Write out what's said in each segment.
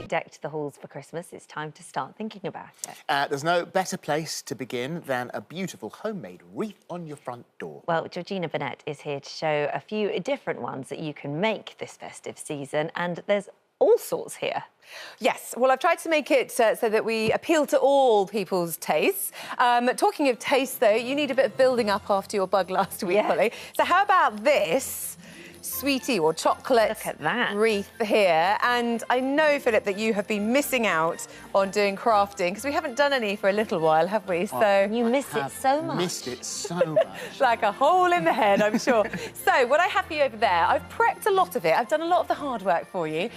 decked the halls for Christmas, it's time to start thinking about it. There's no better place to begin than a beautiful homemade wreath on your front door. Well, Georgina is here to show a few different ones that you can make this festive season, and there's all sorts here. Yes, well, I've tried to make it so that we appeal to all people's tastes. Talking of taste, though, you need a bit of building up after your bug last week, Polly. So how about this sweetie or chocolate wreath here? And I know, Philip, that you have been missing out on doing crafting because we haven't done any for a little while, have we? So you miss it so much. Missed it so much. Like a hole in the head, I'm sure. So what I have for you over there, I've prepped a lot of it. I've done a lot of the hard work for you.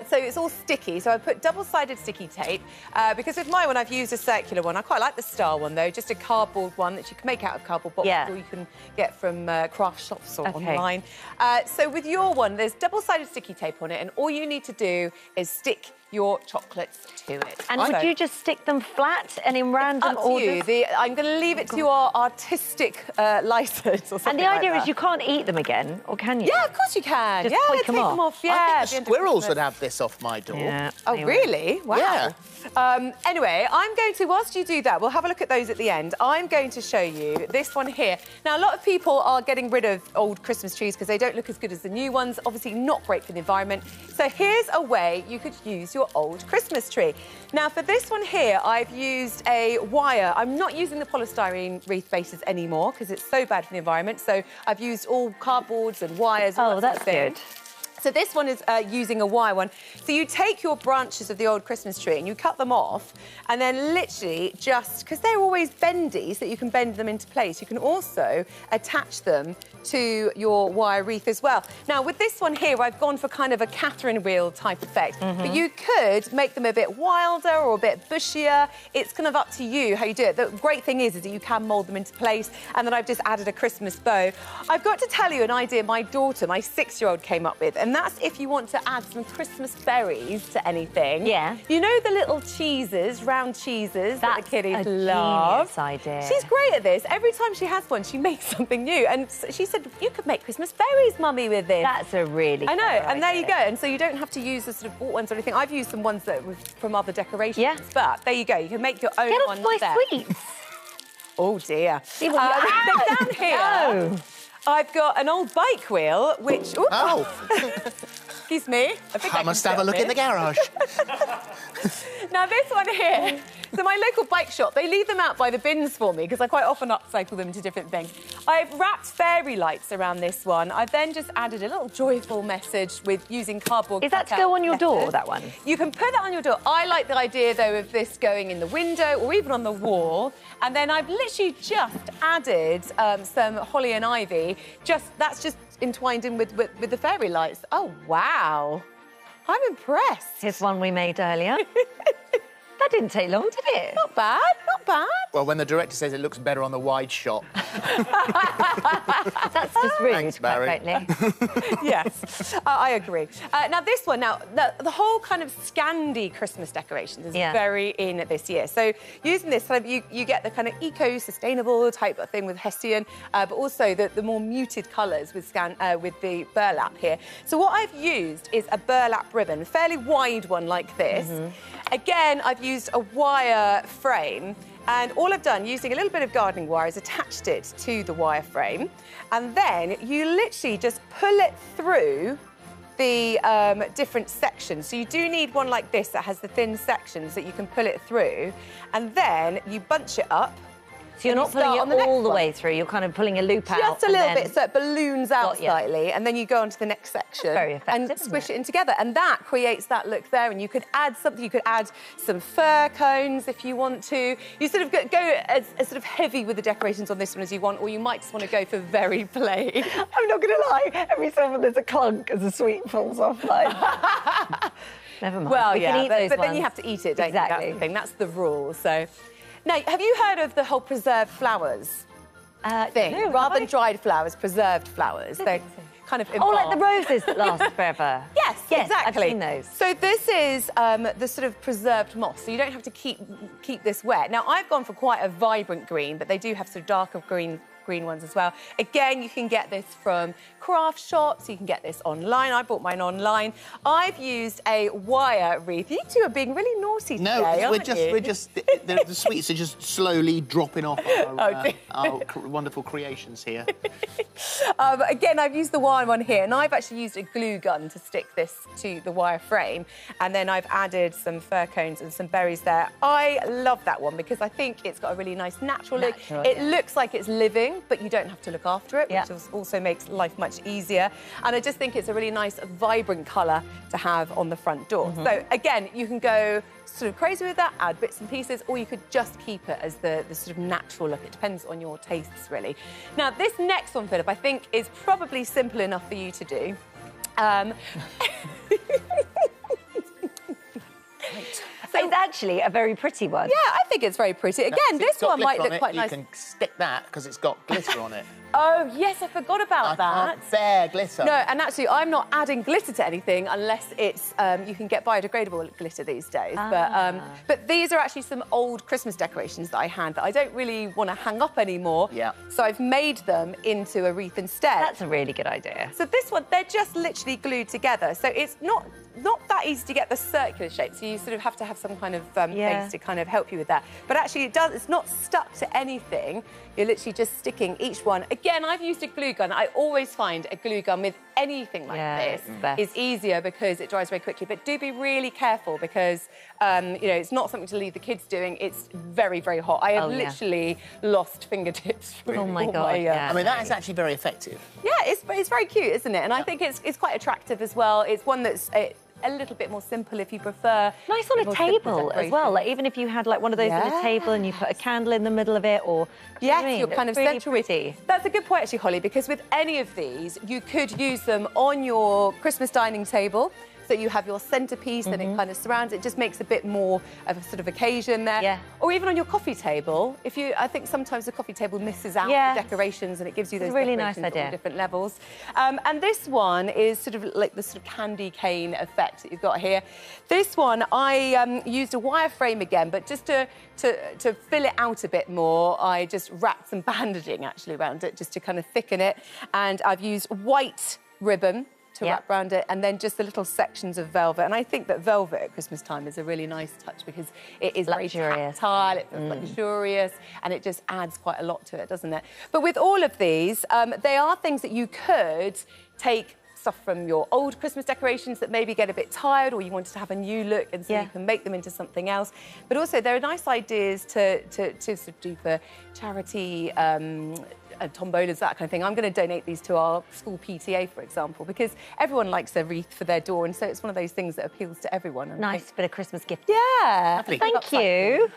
So it's all sticky. So I put double-sided sticky tape because with my one, I've used a circular one. I quite like the star one, though, just a cardboard one that you can make out of cardboard boxes or you can get from craft shops or online. So with your one, there's double-sided sticky tape on it, and all you need to do is stick your chocolates to it. And would you just stick them flat and in random orders? I'm going to leave it to your artistic license or something. And the idea is you can't eat them again, or can you? Yeah, of course you can. Just take them off. Yeah, I think the squirrels would have this off my door. Yeah. Oh, really? Wow. Yeah. Anyway, I'm going to, whilst you do that, we'll have a look at those at the end. I'm going to show you this one here. Now, a lot of people are getting rid of old Christmas trees because they don't look as good as the new ones. Obviously, not great for the environment. So here's a way you could use your old Christmas tree. Now, for this one here, I've used a wire. I'm not using the polystyrene wreath bases anymore because it's so bad for the environment. So I've used all cardboards and wires. Oh, that's good. So this one is using a wire one. So you take your branches of the old Christmas tree and you cut them off, and then literally just, because they're always bendy, so that you can bend them into place, you can also attach them to your wire wreath as well. Now, with this one here, I've gone for kind of a Catherine wheel type effect, but you could make them a bit wilder or a bit bushier. It's kind of up to you how you do it. The great thing is that you can mould them into place, and then I've just added a Christmas bow. I've got to tell you an idea my daughter, my 6-year-old, came up with, and that's if you want to add some Christmas berries to anything. Yeah. You know the little cheeses, round cheeses that the kiddies love? Genius idea. She's great at this. Every time she has one, she makes something new. And she said, you could make Christmas berries, Mummy, with this. That's a really I know, and idea. There you go. And so you don't have to use the sort of bought ones or anything. I've used some ones that were from other decorations. Yeah. But there you go. You can make your own ones there. Get off my sweets. Oh, dear. Then down here... I've got an old bike wheel, which... Excuse me. I must have a look in the garage. Now, this one here... So my local bike shop, they leave them out by the bins for me because I quite often upcycle them into different things. I've wrapped fairy lights around this one. I've then just added a little joyful message with using cardboard. Is that to go on your door, that one? You can put that on your door. I like the idea, though, of this going in the window or even on the wall. And then I've literally just added some holly and ivy. That's just entwined in with the fairy lights. Oh, wow. I'm impressed. Here's one we made earlier. That didn't take long, did it? Not bad, not bad. Well, when the director says it looks better on the wide shot. That's just rude. Thanks, Barry. Yes, I agree. Now, this one, the whole kind of Scandi Christmas decorations is very in this year. So using this, you get the kind of eco-sustainable type of thing with Hessian, but also the more muted colours with the burlap here. So what I've used is a burlap ribbon, a fairly wide one like this. Again, I've used a wire frame, and all I've done, using a little bit of gardening wire, is attached it to the wire frame, and then you literally just pull it through the different sections. So you do need one like this that has the thin sections that you can pull it through, and then you bunch it up. So you're not pulling it all the way through, you're kind of pulling a loop out. Just a little bit, so it balloons out slightly, and then you go on to the next section. Very effective, and squish it in together. And that creates that look there, and you could add something, you could add some fir cones if you want to. You sort of go as sort of heavy with the decorations on this one as you want, or you might just want to go for very plain. I'm not going to lie, every so often there's a clunk as the sweet falls off. Like... Never mind. Well, we can eat but then you have to eat it, don't you? That's the thing, that's the rule, so... Now, have you heard of the whole preserved flowers thing? No, rather than dried flowers, preserved flowers. They kind of Oh, like the roses that last forever. Yes, exactly. I've seen those. So this is the sort of preserved moss, so you don't have to keep this wet. Now, I've gone for quite a vibrant green, but they do have sort of darker green green ones as well. Again, you can get this from craft shops. You can get this online. I bought mine online. I've used a wire wreath. You two are being really naughty today, aren't you? we're just the sweets are just slowly dropping off our wonderful creations here. Again, I've used the wire one here, and I've actually used a glue gun to stick this to the wire frame, and then I've added some fir cones and some berries there. I love that one because I think it's got a really nice natural look. It looks like it's living, but you don't have to look after it, which also makes life much easier. And I just think it's a really nice, vibrant colour to have on the front door. So again, you can go sort of crazy with that, add bits and pieces, or you could just keep it as the sort of natural look. It depends on your tastes, really. Now, this next one, Philip, I think is probably simple enough for you to do. It's actually a very pretty one. Yeah, I think it's very pretty. Again, this one might look quite nice. You can stick that because it's got glitter on it. Oh, yes, I forgot about that. I can't bear glitter. No, and actually, I'm not adding glitter to anything unless it's, you can get biodegradable glitter these days. But these are actually some old Christmas decorations that I had that I don't really want to hang up anymore. Yeah. So I've made them into a wreath instead. That's a really good idea. So this one, they're just literally glued together. So it's not that easy to get the circular shape. So you sort of have to have some kind of base to kind of help you with that. But actually, it's not stuck to anything. You're literally just sticking each one. Again, I've used a glue gun. I always find a glue gun with anything like this is easier because it dries very quickly. But do be really careful because, you know, it's not something to leave the kids doing. It's very, very hot. I have literally lost fingertips. Oh, my God, I mean, that is actually very effective. Yeah, it's very cute, isn't it? And I think it's quite attractive as well. It's one that's a little bit more simple if you prefer. Nice on a table as well. Like even if you had like one of those on a table and you put a candle in the middle of it, or you're kind of really central. Pretty. That's a good point actually, Holly, because with any of these, you could use them on your Christmas dining table. So you have your centrepiece and it kind of surrounds it, just makes a bit more of a sort of occasion there. Yeah. Or even on your coffee table. I think sometimes the coffee table misses out the decorations and it gives you those really decorations nice idea. at all different levels. And this one is sort of like the sort of candy cane effect that you've got here. This one, I used a wire frame again, but just to fill it out a bit more, I just wrapped some bandaging actually around it just to kind of thicken it. And I've used white ribbon to wrap around it, and then just the little sections of velvet. And I think that velvet at Christmas time is a really nice touch because it is luxurious, very tactile, it feels luxurious, and it just adds quite a lot to it, doesn't it? But with all of these, they are things that you could take stuff from your old Christmas decorations that maybe get a bit tired or you wanted to have a new look, and so you can make them into something else. But also, there are nice ideas to sort of do for charity, tombolas, that kind of thing. I'm going to donate these to our school PTA, for example, because everyone likes a wreath for their door, and so it's one of those things that appeals to everyone. Nice bit of Christmas gift. Yeah. Thank you.